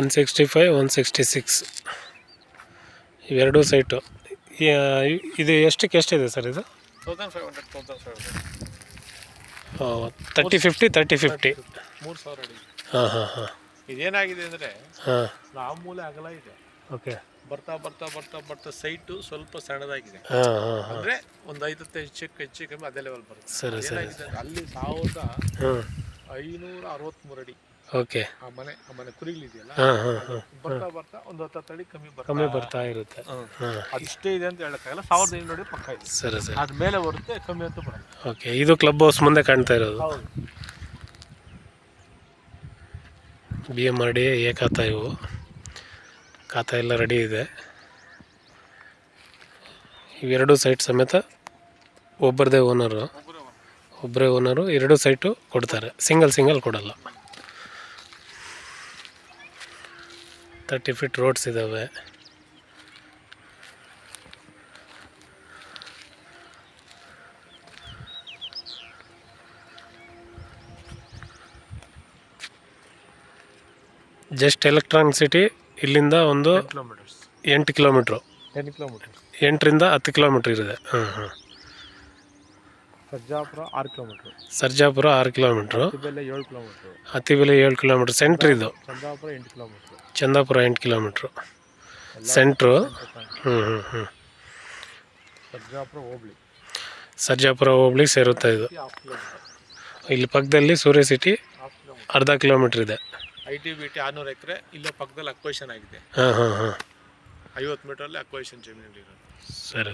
165 166 ಇವೆರಡೂ ಸೈಟು. ಇದು ಎಷ್ಟಿದೆ ಸರ್ ಇದು? 30-50 30-50 3,000 ಅಡಿ. ಹಾಂ ಹಾಂ ಹಾಂ. ಇದೇನಾಗಿದೆ ಅಂದರೆ ಹಾಂ ನಾವು ಮೂಲೆ ಅಗಲ ಇದೆ. ಓಕೆ. ಬರ್ತಾ ಬರ್ತಾ ಬರ್ತಾ ಬರ್ತಾ ಸೈಟು ಸ್ವಲ್ಪ ಸಣ್ಣದಾಗಿದೆ. ಹಾಂ ಹಾಂ ಹಾಂ. ಅಂದರೆ ಒಂದು 50 ಹೆಚ್ಚು ಕಮ್ಮಿ ಅದೇ ಲೆವೆಲ್ ಬರುತ್ತೆ. ಸರಿ ಸರಿ. ಏನಾಗಿದೆ ಅಲ್ಲಿ 1563 ಅಡಿ. ಓಕೆ. ಆ ಮನೆ ಕುರಿಗಳಿದೆಯಲ್ಲ, ಹಾಂ ಹಾಂ ಹಾಂ. ಬರ್ತಾ ಬರ್ತಾ ಒಂದು 10 ಅಡಿ ಕಮ್ಮಿ ಬರ್ತಾ ಇರುತ್ತೆ. ಹಾಂ. ಅದಿಷ್ಟೇ ಇದೆ ಅಂತ ಹೇಳಕ್ಕಾಗಲ್ಲ. 1500 ಅಡಿ ಪಕ್ಕ ಇದೆ. ಸರಿ ಸರಿ. ಅದ ಮೇಲೆ ಬರುತ್ತೆ, ಕಮ್ಮಿ ಅಂತ ಬರಲ್ಲ. ಓಕೆ. ಇದು ಕ್ಲಬ್ ಹೌಸ್ ಮುಂದೆ ಕಾಣ್ತಾ ಇರೋದು. ಹೌದು. BMRD ಖಾತಾ, ಇವು ಖಾತಾ ಎಲ್ಲ ರೆಡಿ ಇದೆ. ಇವೆರಡು ಸೈಟ್ ಸಮೇತ ಒಬ್ಬರದೇ ಒಬ್ಬರೇ ಓನರು. ಎರಡು ಸೈಟು ಕೊಡ್ತಾರೆ, ಸಿಂಗಲ್ ಕೊಡಲ್ಲ. 30 ಫೀಟ್ ರೋಡ್ಸ್ ಇದ್ದಾವೆ. ಜಸ್ಟ್ ಎಲೆಕ್ಟ್ರಾನಿಕ್ ಸಿಟಿ ಇಲ್ಲಿಂದ ಒಂದು 8 ಕಿಲೋಮೀಟ್ರು. 8ರಿಂದ 10 ಕಿಲೋಮೀಟ್ರ್ ಇದೆ. ಹಾಂ ಹಾಂ. Sarjapura 6 kilometre. Hattibele 7 kilometre. Centre ಇದು. Chandapura 8 kilometre centre. ಹ್ಞೂ ಹ್ಞೂ ಹ್ಞೂ. ಸರ್ಜಾಪುರ ಹೋಬಳಿ ಸೇರುತ್ತೆ ಇದು. ಇಲ್ಲಿ ಪಕ್ಕದಲ್ಲಿ ಸೂರ್ಯ ಸಿಟಿ ಅರ್ಧ ಕಿಲೋಮೀಟ್ರ್ ಇದೆ. ITBT 600 ಎಕರೆ ಇಲ್ಲೇ ಪಕ್ಕದಲ್ಲಿ ಅಕ್ವೈಷನ್ ಆಗಿದೆ. ಹಾಂ ಹಾಂ ಹಾಂ. 50 ಮೀಟ್ರಲ್ಲಿ ಅಕ್ವೈಷನ್ ಜಮೀನು ಇರೋದು. ಸರಿ.